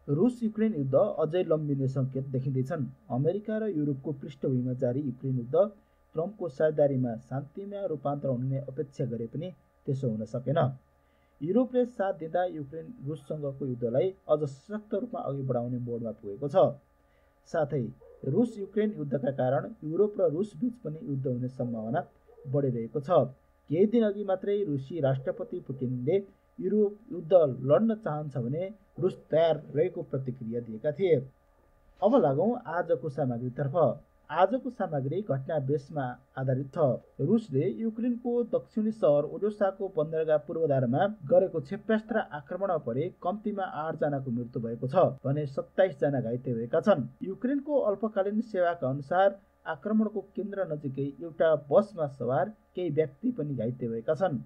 रुस युक्रेन युद्ध अझै लम्बिने सङ्केत देखिँदैछन्। अमेरिका र युरोपको पृष्ठभूमिमा जारी युक्रेन युद्ध ट्रम्पको साझेदारीमा शान्तिमा रूपान्तरण हुने अपेक्षा गरे पनि त्यसो हुन सकेन। युरोपले साथ दिँदा युक्रेन रुससँगको युद्धलाई अझ सशक्त रूपमा अघि बढाउने मोडमा पुगेको छ। साथै रुस युक्रेन युद्धका कारण युरोप र रुस बीच पनि युद्ध हुने सम्भावना बढिरहेको छ। केही दिन अघि मात्रै रुसी राष्ट्रपति पुटिनले युरोप युद्ध लड्न चाहन्छ भने रुस तयार रहेको प्रतिक्रिया दिएका थिए। अब लागौं आजको सामग्रीतर्फ। आजको सामग्री घटना बेसमा आधारित छ। रुसले युक्रेनको दक्षिणी सहर ओडेसाको बन्दरगाह पूर्वाधारमा गरेको क्षेप्यास्त्र आक्रमणमा परे कम्तीमा 8 जनाको मृत्यु भएको छ भने 27 जना घाइते भएका छन्। युक्रेनको अल्पकालीन सेवाका अनुसार आक्रमणको केन्द्र नजिकै एउटा बसमा सवार केही व्यक्ति पनि घाइते भएका छन्।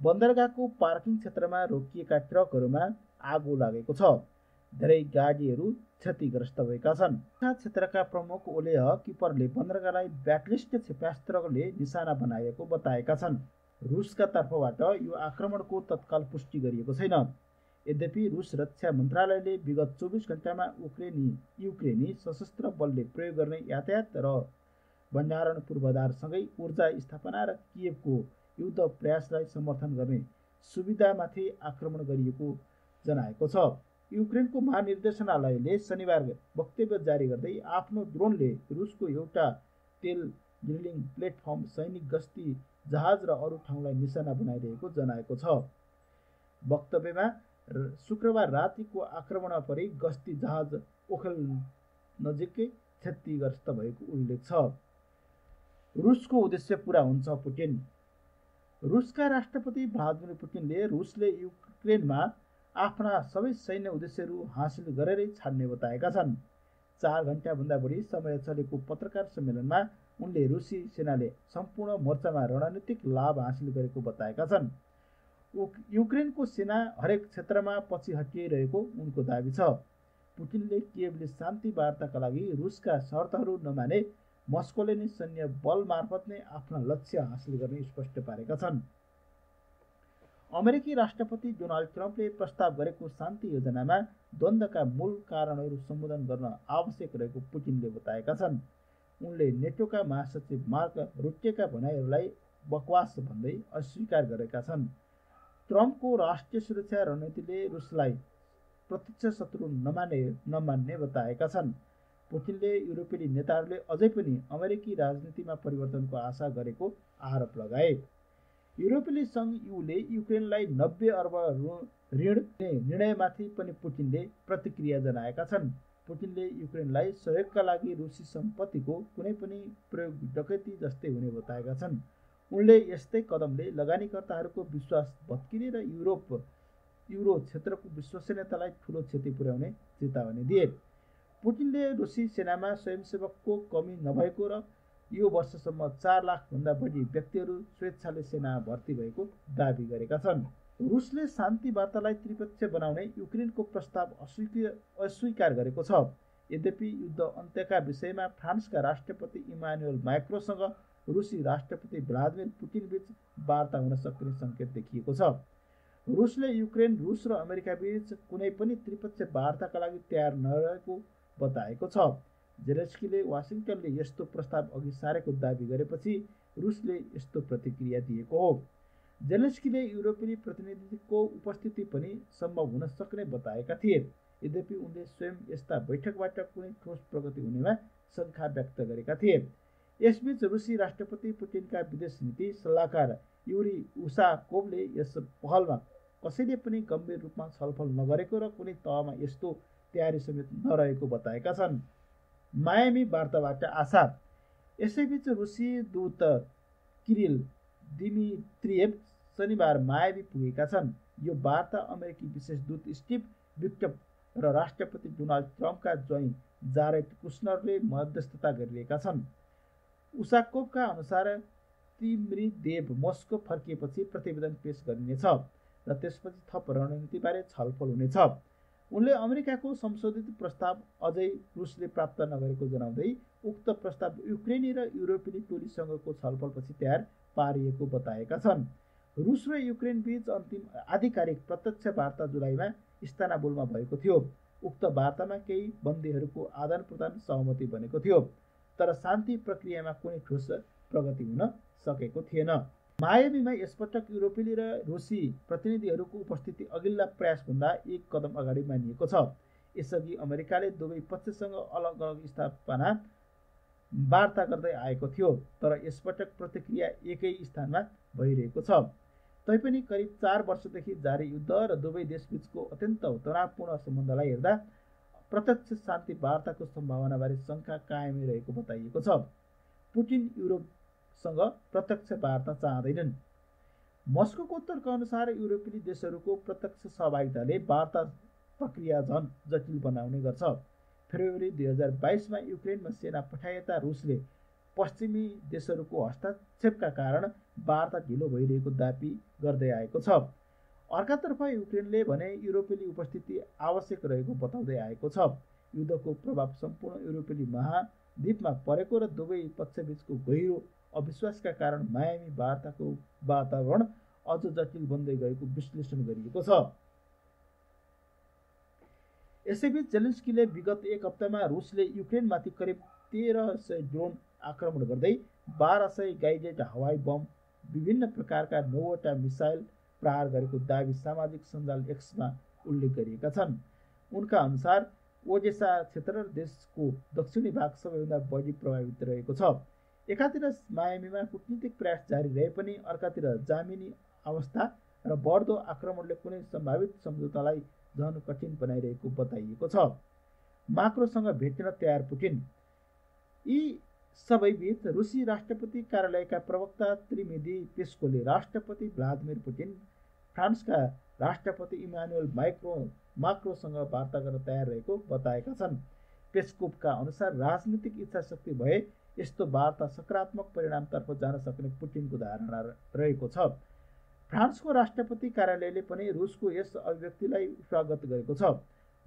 बन्दरगाहको पार्किङ क्षेत्रमा रोकिएका ट्रकहरूमा आगो लागेको छ। धेरै गाडीहरू क्षतिग्रस्त भएका छन्। क्षेत्रका प्रमुख ओलेह किपरले बन्दरगाहलाई ब्याकलिस्ट क्षेप्यास्त्रले निशाना बनाएको बताएका छन्। रुसका तर्फबाट यो आक्रमणको तत्काल पुष्टि गरिएको छैन। यद्यपि रुस रक्षा मन्त्रालयले विगत 24 घण्टामा युक्रेनी सशस्त्र बलले प्रयोग गर्ने यातायात र भण्डारण पूर्वाधारसँगै ऊर्जा स्थापना र कियेभको युद्ध प्रयासलाई समर्थन गर्ने सुविधामाथि आक्रमण गरिएको जनाएको छ। युक्रेनको महानिर्देशनालयले शनिबार वक्तव्य जारी गर्दै आफ्नो ड्रोनले रुसको एउटा तेल ड्रिलिङ प्लेटफर्म, सैनिक गस्ती जहाज र अरू ठाउँलाई निशाना बनाइरहेको जनाएको छ। वक्तव्यमा शुक्रबार रातिको आक्रमणमा परि गस्ती जहाज ओखेल नजिकै क्षतिग्रस्त भएको उल्लेख छ। रुसको उद्देश्य पूरा हुन्छ पुटिन। रुसका राष्ट्रपति भ्लादिमिर पुटिनले रुसले युक्रेनमा आफ्ना सबै सैन्य उद्देश्यहरू हासिल गरेरै छाड्ने बताएका छन्। 4 घण्टाभन्दा बढी समय चलेको पत्रकार सम्मेलनमा उनले रुसी सेनाले सम्पूर्ण मोर्चामा रणनीतिक लाभ हासिल गरेको बताएका छन्। युक्रेनको सेना हरेक क्षेत्रमा पछि हटिरहेको उनको दाबी छ। पुटिनले कियेभले शान्ति वार्ताका लागि रुसका शर्तहरू नमाने मस्कोले नै सैन्य बल मार्फत नै आफ्ना लक्ष्य हासिल गर्ने स्पष्ट पारेका छन्। अमेरिकी राष्ट्रपति डोनाल्ड ट्रम्पले प्रस्ताव गरेको शान्ति योजनामा द्वन्द्वका मूल कारणहरू सम्बोधन गर्न आवश्यक रहेको पुटिनले बताएका छन्। उनले नेटोका महासचिव मार्क रुटेका भनाइहरूलाई बकवास भन्दै अस्वीकार गरेका छन्। ट्रम्पको राष्ट्रिय सुरक्षा रणनीतिले रुसलाई प्रत्यक्ष शत्रु नमान्ने बताएका छन्। पुटिनले युरोपेली नेताहरूले अझै पनि अमेरिकी राजनीतिमा परिवर्तनको आशा गरेको आरोप लगाए। युरोपेली सङ्घ यूले युक्रेनलाई 90 अर्ब ऋण दिने निर्णयमाथि पनि पुटिनले प्रतिक्रिया जनाएका छन्। पुटिनले युक्रेनलाई सहयोगका लागि रुसी सम्पत्तिको कुनै पनि प्रयोग डकैती जस्तै हुने बताएका छन्। उनले यस्तै कदमले लगानीकर्ताहरूको विश्वास भत्किने र युरो क्षेत्रको विश्वसनीयतालाई ठूलो क्षति पुर्याउने चेतावनी दिए। पुटिनले रुसी सेनामा स्वयंसेवकको कमी नभएको र यो वर्षसम्म 4 लाखभन्दा बढी व्यक्तिहरू स्वेच्छाले सेना भर्ती भएको दावी गरेका छन्। रुसले शान्ति वार्तालाई त्रिपक्षीय बनाउने युक्रेनको प्रस्ताव अस्वीकार गरेको छ। यद्यपि युद्ध अन्त्यका विषयमा फ्रान्सका राष्ट्रपति इमानुएल मैक्रोसँग रुसी राष्ट्रपति भ्लादिमिर पुटिन बीच वार्ता हुन सक्ने सङ्केत देखिएको छ। रुसले युक्रेन, रुस र अमेरिका बीच कुनै पनि त्रिपक्षीय वार्ताका लागि तयार नरहेको बताएको छ। जेलेन्स्कीले वासिङटनले यस्तो प्रस्ताव अघि सारेको दावी गरेपछि रुसले यस्तो प्रतिक्रिया दिएको हो। जेलेन्स्कीले युरोपेली प्रतिनिधिको उपस्थिति पनि सम्भव हुन सक्ने बताएका थिए। यद्यपि उनले स्वयं यस्ता बैठकबाट कुनै ठोस प्रगति हुनेमा शङ्का व्यक्त गरेका थिए। यसबीच रुसी राष्ट्रपति पुटिनका विदेश नीति सल्लाहकार युरी उसाकोभले यस पहलमा कसैले पनि गम्भीर रूपमा छलफल नगरेको र कुनै तहमा यस्तो तयारी समेत नरहेको बताएका छन्। मायामी वार्ताबाट आशा। यसैबीच रुसी दूत किरिल दिमित्रिएभ शनिबार मायामी पुगेका छन्। यो वार्ता अमेरिकी विशेष दूत स्टिभ विट्कफ र राष्ट्रपति डोनाल्ड ट्रम्पका ज्वाइँ जारेड कुशनरले मध्यस्थता गरिरहेका छन्। उसाकोभका अनुसार तिमित्रिएभ मस्को फर्किएपछि प्रतिवेदन पेश गरिनेछ र त्यसपछि थप रणनीतिबारे छलफल हुनेछ। उनले अमेरिकाको संशोधित प्रस्ताव अझै रुसले प्राप्त नगरेको जनाउँदै उक्त प्रस्ताव युक्रेनी र युरोपेली टोलीसँगको छलफलपछि तयार पारिएको बताएका छन्। रुस र युक्रेन बीच अन्तिम आधिकारिक प्रत्यक्ष वार्ता जुलाईमा इस्तानबुलमा भएको थियो। उक्त वार्तामा केही बन्दीहरूको आदान प्रदान सहमति बनेको थियो, तर शान्ति प्रक्रियामा कुनै ठोस प्रगति हुन सकेको थिएन। मायामीमा यसपटक युरोपेली र रुसी प्रतिनिधिहरूको उपस्थिति अघिल्ला प्रयासभन्दा एक कदम अगाडि मानिएको छ। यसअघि अमेरिकाले दुवै पक्षसँग अलग अलग स्थापना वार्ता गर्दै आएको थियो, तर यसपटक प्रतिक्रिया एकै स्थानमा भइरहेको छ। तैपनि करिब 4 वर्षदेखि जारी युद्ध र दुवै देशबीचको अत्यन्त तनावपूर्ण सम्बन्धलाई हेर्दा प्रत्यक्ष शान्ति वार्ताको सम्भावनाबारे शङ्का कायमै रहेको बताइएको छ। पुटिन युरोपसँग प्रत्यक्ष वार्ता चाहँदैनन्। मस्कोको तर्क अनुसार युरोपेली देशहरूको प्रत्यक्ष सहभागिताले वार्ता प्रक्रिया झन जटिल बनाउने गर्छ। फेब्रुअरी 2022मा युक्रेनमा सेना पठाएता रुसले पश्चिमी देशहरूको हस्तक्षेपका कारण वार्ता ढिलो भइरहेको दाबी गर्दै आएको छ। अर्कातर्फ युक्रेनले भने युरोपेली उपस्थिति आवश्यक रहेको बताउँदै आएको छ। युद्धको प्रभाव सम्पूर्ण युरोपेली महाद्वीपमा परेको र दुवै पक्षबीचको गहिरो अविश्वासका कारण मायामी वार्ताको वातावरण अझ जटिल बन्दै गएको विश्लेषण गरिएको छ। यसैबीच जेलेन्स्कीले विगत एक हप्तामा रुसले युक्रेनमाथि करिब 1300 ड्रोन आक्रमण गर्दै 1200 गाइडेड हवाई बम, विभिन्न प्रकारका 9वटा मिसाइल प्रहार गरेको दाबी सामाजिक सञ्जाल एक्समा उल्लेख गरिएका छन्। उनका अनुसार ओडेसा क्षेत्र देशको दक्षिणी भाग सबैभन्दा बढी प्रभावित रहेको छ। एकातिर मायामीमा कूटनीतिक प्रयास जारी रहे पनि अर्कातिर जामिनी अवस्था र बढ्दो आक्रमणले कुनै सम्भावित सम्झौतालाई झन कठिन बनाइरहेको बताइएको छ। माक्रोसँग भेट्न तयार पुटिन। यी सबैबीच रुसी राष्ट्रपति कार्यालयका प्रवक्ता त्रिमिदी पेस्कोले राष्ट्रपति भ्लादिमिर पुटिन फ्रान्सका राष्ट्रपति इमानुएल माक्रोसँग वार्ता गर्न तयार रहेको बताएका छन्। पेस्कोभका अनुसार राजनीतिक इच्छाशक्ति भए यस्तो वार्ता सकारात्मक परिणामतर्फ जान सक्ने पुटिनको धारणा रहेको छ। फ्रान्सको राष्ट्रपति कार्यालयले पनि रुसको यस अभिव्यक्तिलाई स्वागत गरेको छ।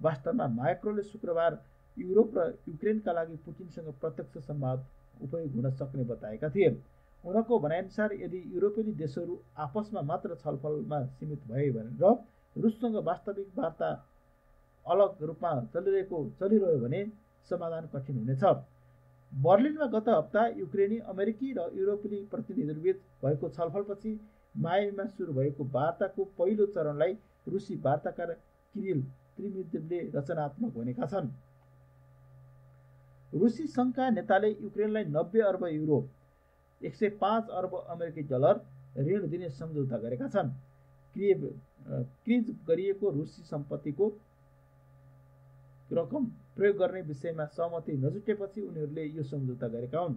वास्तवमा माक्रोले शुक्रबार युरोप र युक्रेनका लागि पुटिनसँग प्रत्यक्ष संवाद उपयोग हुन सक्ने बताएका थिए। उनको भनाइअनुसार यदि युरोपेली देशहरू आपसमा मात्र छलफलमा सीमित भए र रुससँग वास्तविक वार्ता अलग रूपमा चलिरह्यो भने समाधान कठिन हुनेछ। बर्लिनमा गत हप्ता युक्रेनी, अमेरिकी र युरोपेली प्रतिनिधिहरूबीच भएको छलफलपछि मायामीमा सुरु भएको वार्ताको पहिलो चरणलाई रुसी वार्ताकार किरिल त्रिमिदेवले रचनात्मक भनेका छन्। रुसी संघका नेताले युक्रेनलाई 90 अर्ब युरो, 105 अर्ब अमेरिकी डलर ऋण दिने सम्झौता गरेका छन्। क्रिज गरिएको रुसी सम्पत्तिको रकम प्रयोग गर्ने विषयमा सहमति नजुटेपछि उनीहरूले यो सम्झौता गरेका हुन्।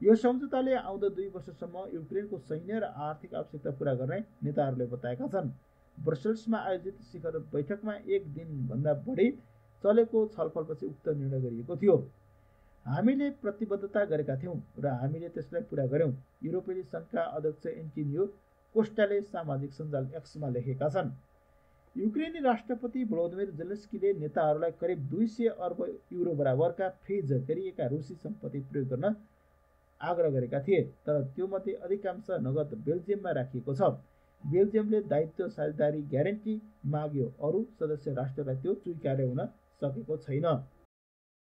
यो सम्झौताले आउँदो 2 वर्षसम्म युक्रेनको सैन्य र आर्थिक आवश्यकता पूरा गर्ने नेताहरूले बताएका छन्। ब्रसेल्समा आयोजित शिखर बैठकमा एक दिनभन्दा बढी चलेको छलफलपछि उक्त निर्णय गरिएको थियो। हामीले प्रतिबद्धता गरेका थियौँ र हामीले त्यसलाई पूरा गर्यौँ, युरोपेली संघका अध्यक्ष एन्टोनियो कोस्टाले सामाजिक सञ्जाल एक्समा लेखेका छन्। युक्रेनी राष्ट्रपति भ्लोदिमिर जेलेन्स्कीले नेताहरूलाई करिब 200 अर्ब युरो बराबरका फ्रिज गरिएका रुसी सम्पत्ति प्रयोग गर्न आग्रह गरेका थिए, तर त्योमध्ये अधिकांश नगद बेल्जियममा राखिएको छ। बेल्जियमले दायित्व साझेदारी ग्यारेन्टी माग्यो, अरू सदस्य राष्ट्रलाई त्यो स्वीकार्य हुन सकेको छैन।